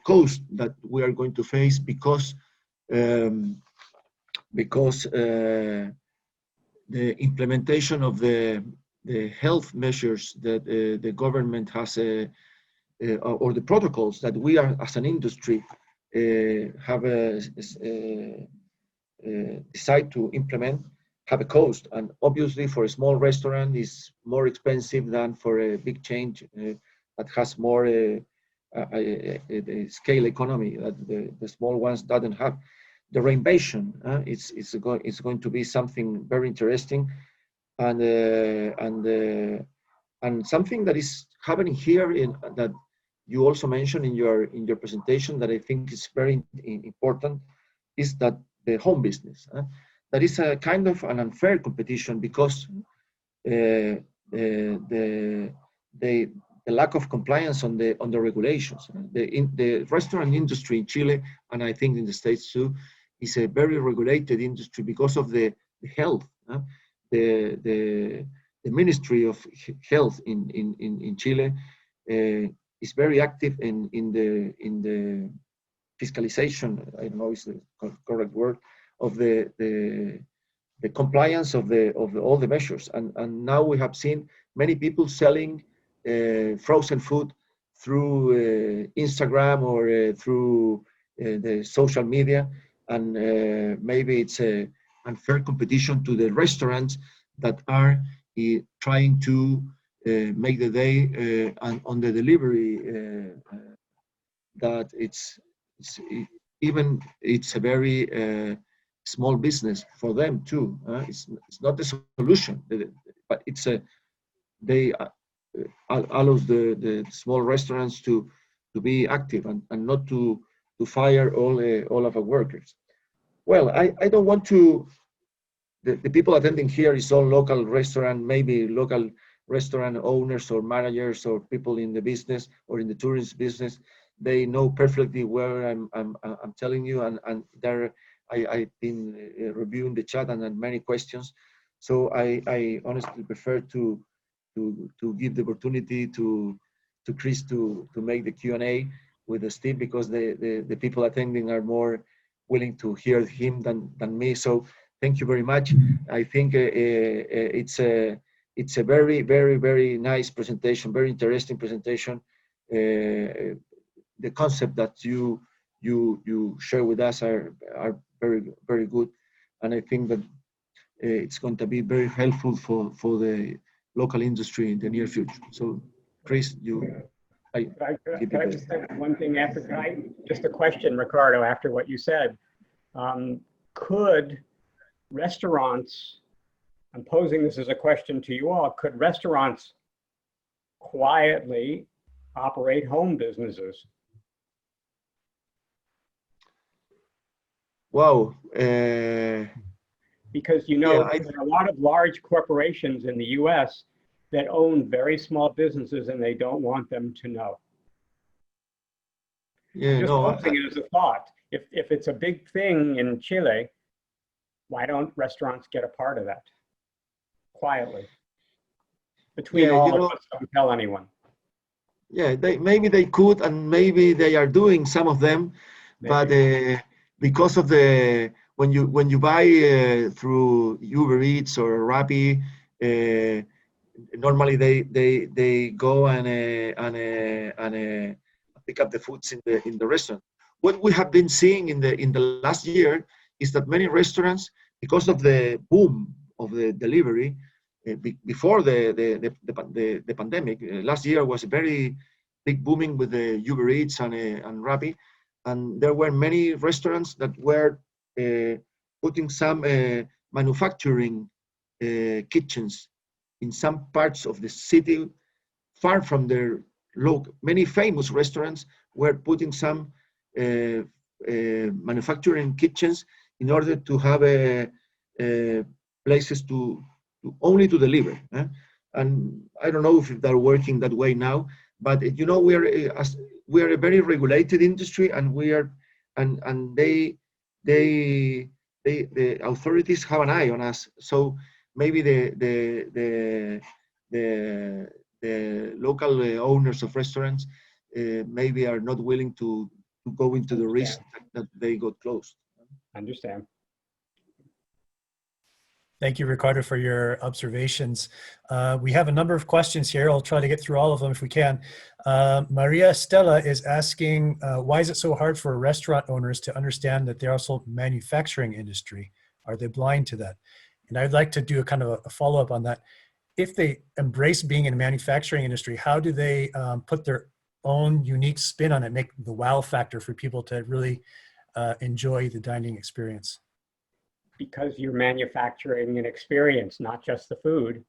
cost that we are going to face, because the implementation of the health measures that the government has, or the protocols that we are as an industry have decide to implement, have a cost. And obviously for a small restaurant is more expensive than for a big chain that has more a scale economy that the small ones doesn't have. The reinvention, it's going to be something very interesting, and something that is happening here that you also mentioned in your presentation, that I think is very important, is that the home business. That is a kind of an unfair competition, because the lack of compliance on the regulations. The restaurant industry in Chile, and I think in the States too, is a very regulated industry because of the health. The Ministry of Health in Chile is very active in the fiscalization. I don't know if it's the correct word, of the compliance of all the measures. And now we have seen many people selling frozen food through Instagram or through the social media, and maybe it's a unfair competition to the restaurants that are trying to make the day, and on the delivery, that even it's a very small business for them too. It's not the solution, but they allows the small restaurants to be active and not to fire all of our workers. Well, I don't want to. The people attending here is all local restaurant, maybe local restaurant owners or managers or people in the business or in the tourism business. They know perfectly where I'm telling you, and I've been reviewing the chat and many questions. So I honestly prefer to give the opportunity to Chris to make the Q&A with Steve, because the people attending are more willing to hear him than me. So thank you very much. I think it's a very, very, very nice presentation, very interesting presentation. The concept that you share with us are very, very good, and I think that it's going to be very helpful for the local industry in the near future. So, Chris, Could I just say one thing after? Just a question, Ricardo, after what you said. Could restaurants, I'm posing this as a question to you all, could restaurants quietly operate home businesses? Wow. Because there are a lot of large corporations in the US that own very small businesses and they don't want them to know. Yeah, Just posing it as a thought. If it's a big thing in Chile, why don't restaurants get a part of that quietly? Between all of us, don't tell anyone. Yeah, maybe they could, and maybe they are doing some of them, but because of when you buy through Uber Eats or Rappi, normally they go and pick up the foods in the restaurant. What we have been seeing in the last year is that many restaurants, because of the boom of the delivery before the pandemic, last year was very big booming with the Uber Eats and Rappi, and there were many restaurants that were putting some manufacturing kitchens in some parts of the city far from their local. Many famous restaurants were putting some manufacturing kitchens in order to have places to only to deliver. And I don't know if they're working that way now, but we are a very regulated industry, and the authorities have an eye on us. So maybe the local owners of restaurants maybe are not willing to go into the risk that they got closed. Understand. Thank you, Ricardo, for your observations. We have a number of questions here. I'll try to get through all of them if we can. Maria Stella is asking, why is it so hard for restaurant owners to understand that they're also manufacturing industry? Are they blind to that? And I'd like to do a kind of a follow-up on that. If they embrace being in the manufacturing industry, how do they put their own unique spin on it, make the wow factor for people to really enjoy the dining experience? Because you're manufacturing an experience, not just the food.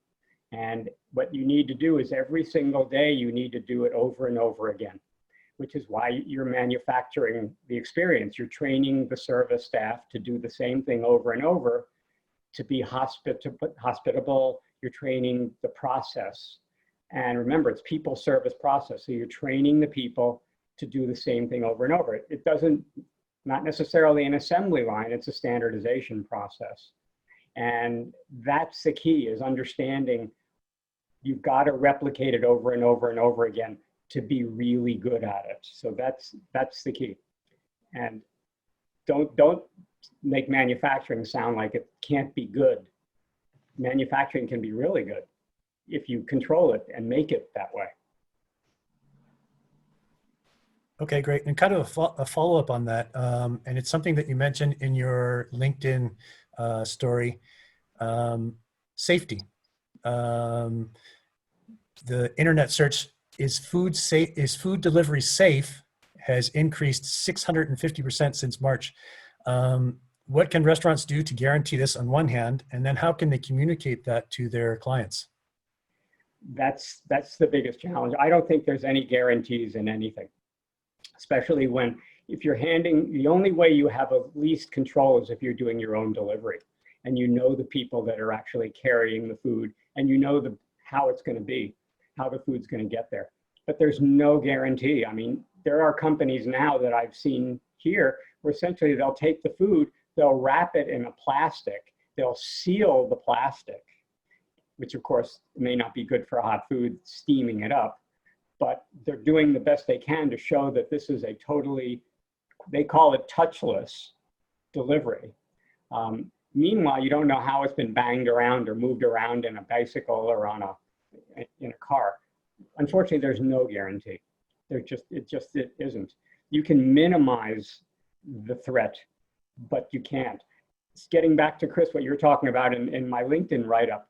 And what you need to do is every single day, you need to do it over and over again, which is why you're manufacturing the experience. You're training the service staff to do the same thing over and over, to be hospitable. You're training the process. And remember, it's people service process. So you're training the people to do the same thing over and over. It doesn't, not necessarily an assembly line, it's a standardization process. And that's the key, is understanding you've got to replicate it over and over and over again to be really good at it. So that's the key. And don't make manufacturing sound like it can't be good. Manufacturing can be really good if you control it and make it that way. Okay, great. And kind of a follow-up on that, and it's something that you mentioned in your LinkedIn story, safety. the internet search, is food delivery safe, has increased 650% since March. What can restaurants do to guarantee this on one hand, and then how can they communicate that to their clients? That's the biggest challenge. I don't think there's any guarantees in anything, especially if you're the only way you have at least control is if you're doing your own delivery and you know the people that are actually carrying the food and you know how it's going to be, how the food's going to get there. But there's no guarantee. I mean, there are companies now that I've seen here where essentially they'll take the food, they'll wrap it in a plastic, they'll seal the plastic, which of course may not be good for hot food, steaming it up, but they're doing the best they can to show that this is a totally, they call it touchless delivery. Meanwhile, you don't know how it's been banged around or moved around in a bicycle or in a car. Unfortunately, there's no guarantee. It isn't. You can minimize the threat, but you can't. It's getting back to Chris, what you were talking about in my LinkedIn write-up.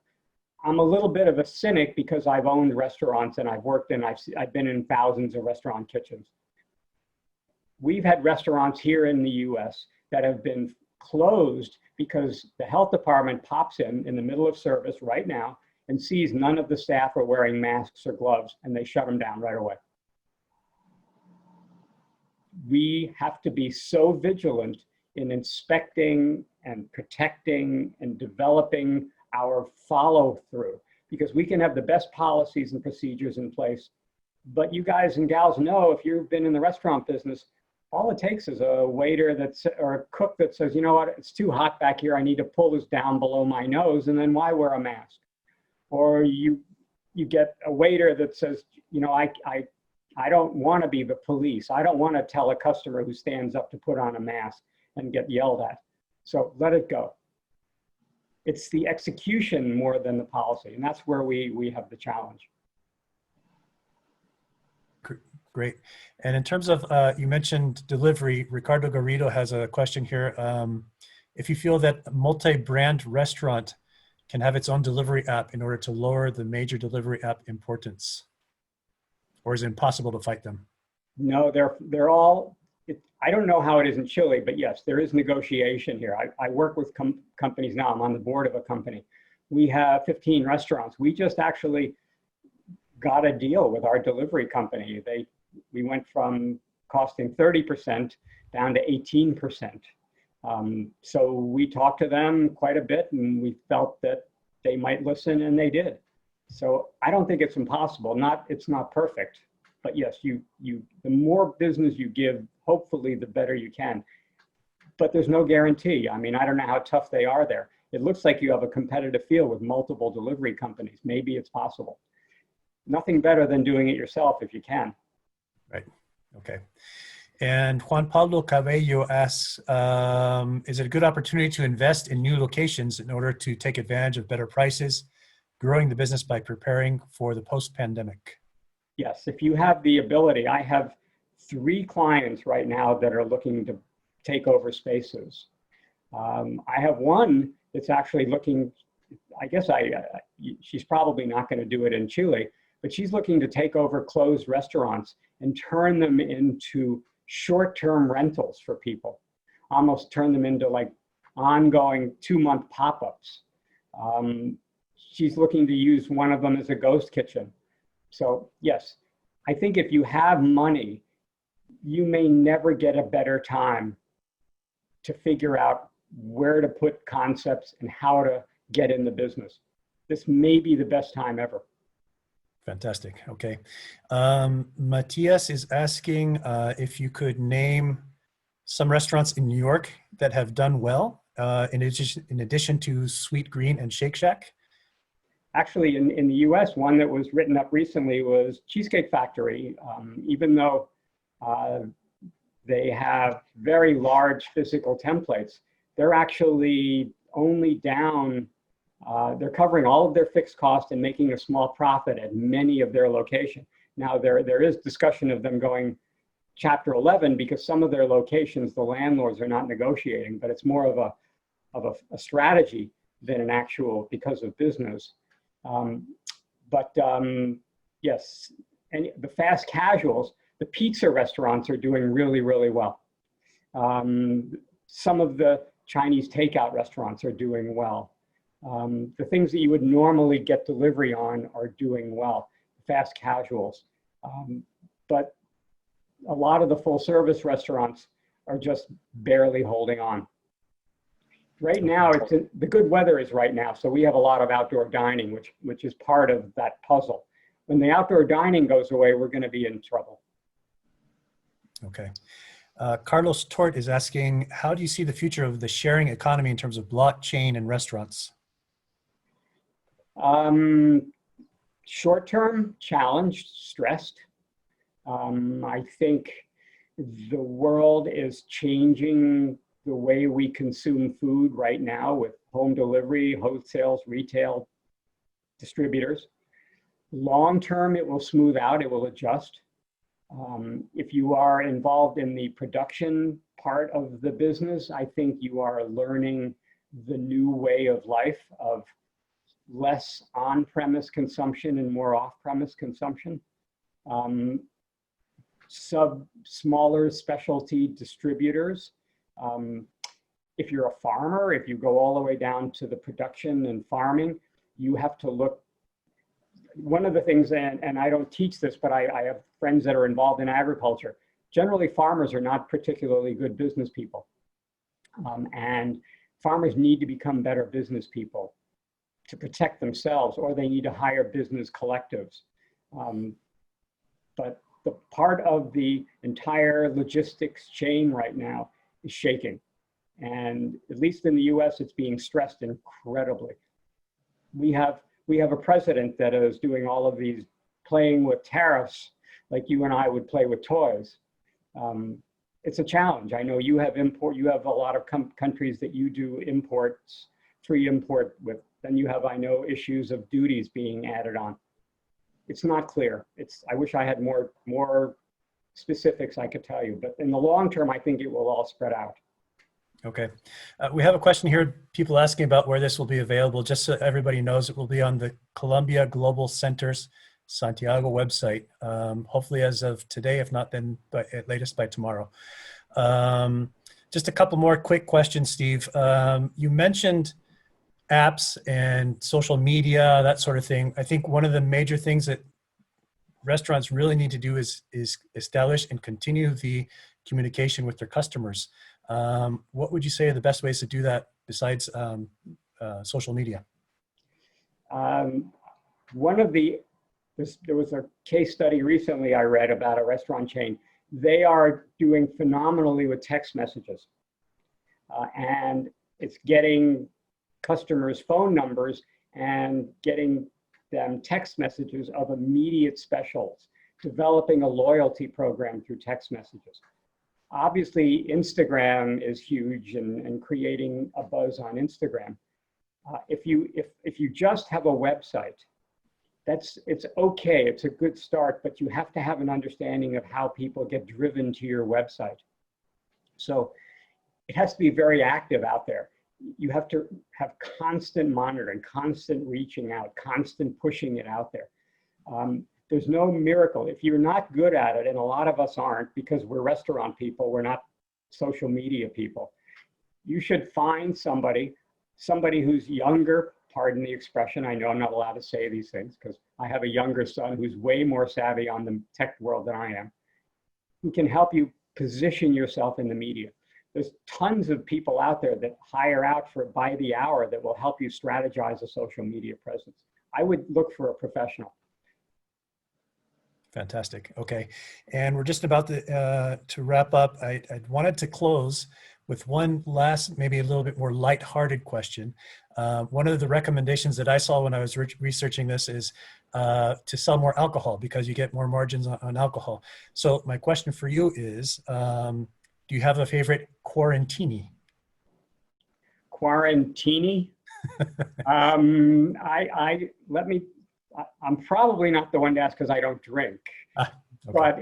I'm a little bit of a cynic because I've owned restaurants and I've worked and I've been in thousands of restaurant kitchens. We've had restaurants here in the US that have been closed because the health department pops in the middle of service right now and sees none of the staff are wearing masks or gloves and they shut them down right away. We have to be so vigilant in inspecting and protecting and developing our follow through, because we can have the best policies and procedures in place. But you guys and gals know, if you've been in the restaurant business, all it takes is a waiter or a cook that says, you know what, it's too hot back here, I need to pull this down below my nose, and then why wear a mask? Or you get a waiter that says, you know, I don't want to be the police. I don't want to tell a customer who stands up to put on a mask and get yelled at. So let it go. It's the execution more than the policy. And that's where we have the challenge. Great. And in terms of, you mentioned delivery, Ricardo Garrido has a question here. If you feel that a multi-brand restaurant can have its own delivery app in order to lower the major delivery app importance, or is it impossible to fight them? No, they're all, I don't know how it is in Chile, but yes, there is negotiation here. I work with companies now. I'm on the board of a company. We have 15 restaurants. We just actually got a deal with our delivery company. We went from costing 30% down to 18%. So we talked to them quite a bit and we felt that they might listen and they did. So I don't think it's impossible. It's not perfect, but yes, the more business you give, hopefully the better you can. But there's no guarantee. I mean, I don't know how tough they are there. It looks like you have a competitive field with multiple delivery companies. Maybe it's possible. Nothing better than doing it yourself if you can. Right. Okay. And Juan Pablo Cabello asks, is it a good opportunity to invest in new locations in order to take advantage of better prices, growing the business by preparing for the post-pandemic? Yes, if you have the ability. I have 3 clients right now that are looking to take over spaces. I have one that's actually looking, I guess she's probably not going to do it in Chile, but she's looking to take over closed restaurants and turn them into short-term rentals for people, almost turn them into like ongoing 2-month pop-ups. She's looking to use one of them as a ghost kitchen. So yes, I think if you have money, you may never get a better time to figure out where to put concepts and how to get in the business. This may be the best time ever. Fantastic. Okay. Matthias is asking if you could name some restaurants in New York that have done well, in addition to Sweet Green and Shake Shack. Actually, in the US, one that was written up recently was Cheesecake Factory. Even though they have very large physical templates, they're actually only down, they're covering all of their fixed costs and making a small profit at many of their locations. Now, there is discussion of them going Chapter 11 because some of their locations, the landlords are not negotiating, but it's more of a strategy than an actual because of business. But yes, and the fast casuals, the pizza restaurants are doing really, really well. Some of the Chinese takeout restaurants are doing well. The things that you would normally get delivery on are doing well, fast casuals. But a lot of the full service restaurants are just barely holding on. Right now, the good weather is right now, so we have a lot of outdoor dining, which is part of that puzzle. When the outdoor dining goes away, we're going to be in trouble. Okay. Carlos Tort is asking, how do you see the future of the sharing economy in terms of blockchain and restaurants? Short-term, challenged, stressed. I think the world is changing the way we consume food right now with home delivery, wholesales, retail, distributors. Long-term, it will smooth out, it will adjust. If you are involved in the production part of the business, I think you are learning the new way of life of less on-premise consumption and more off-premise consumption. Smaller specialty distributors. If you're a farmer, if you go all the way down to the production and farming, you have to look. One of the things, and I don't teach this, but I have friends that are involved in agriculture. Generally, farmers are not particularly good business people. And farmers need to become better business people to protect themselves, or they need to hire business collectives. But the part of the entire logistics chain right now is shaking. And at least in the US, it's being stressed incredibly. We have a president that is doing all of these playing with tariffs like you and I would play with toys. It's a challenge. I know you have a lot of countries that you do imports, free import with. Then you have, I know, issues of duties being added on. It's not clear. I wish I had more specifics I could tell you, but in the long term, I think it will all spread out. Okay. We have a question here, people asking about where this will be available. Just so everybody knows, it will be on the Columbia Global Center's Santiago website, hopefully as of today, if not then at latest by tomorrow. Just a couple more quick questions, Steve. You mentioned apps and social media, that sort of thing. I think one of the major things that restaurants really need to do is establish and continue the communication with their customers. What would you say are the best ways to do that besides social media? There was a case study recently I read about a restaurant chain. They are doing phenomenally with text messages. And it's getting customers' phone numbers and getting them text messages of immediate specials, developing a loyalty program through text messages. Obviously, Instagram is huge and creating a buzz on Instagram. If you just have a website, it's okay, it's a good start, but you have to have an understanding of how people get driven to your website. So it has to be very active out there. You have to have constant monitoring, constant reaching out, constant pushing it out there. There's no miracle. If you're not good at it, and a lot of us aren't because we're restaurant people, we're not social media people, you should find somebody who's younger, pardon the expression, I know I'm not allowed to say these things because I have a younger son who's way more savvy on the tech world than I am, who can help you position yourself in the media. There's tons of people out there that hire out by the hour that will help you strategize a social media presence. I would look for a professional. Fantastic. Okay. And we're just about to wrap up. I wanted to close with one last, maybe a little bit more lighthearted question. One of the recommendations that I saw when I was researching this is to sell more alcohol because you get more margins on alcohol. So my question for you is, do you have a favorite quarantini? Quarantini? I'm probably not the one to ask because I don't drink. Okay. But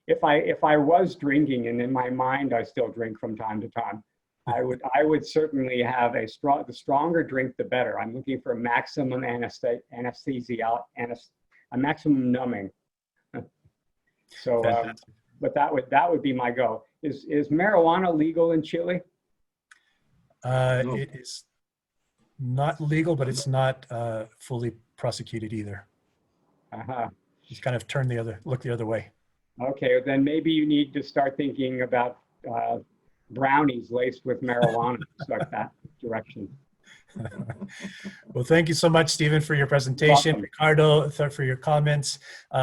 if I was drinking, and in my mind I still drink from time to time, I would certainly have the stronger drink the better. I'm looking for maximum a maximum numbing. So, Fantastic. but that would be my go. Is marijuana legal in Chile? No. It is not legal, but it's not fully prosecuted either. Uh-huh. Just kind of look the other way. Okay, then maybe you need to start thinking about brownies laced with marijuana, like that direction. Well, thank you so much, Stephen, for your presentation. Welcome. Ricardo, for your comments.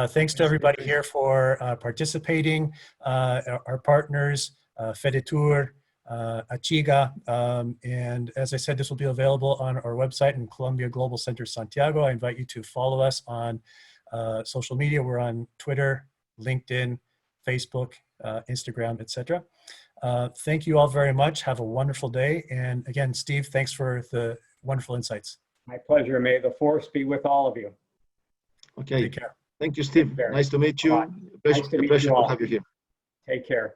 Thanks to everybody here for participating. Our partners, Fedetur, Achiga, and as I said, this will be available on our website in Colombia Global Center Santiago. I invite you to follow us on social media. We're on Twitter, LinkedIn, Facebook, Instagram, etc. Thank you all very much. Have a wonderful day. And again, Steve, thanks for the wonderful insights. My pleasure. May the force be with all of you. Okay. Take care. Thank you, Steve. Take care. Nice to meet you. Bye. Nice to meet you Pleasure all. to have you here. Take care.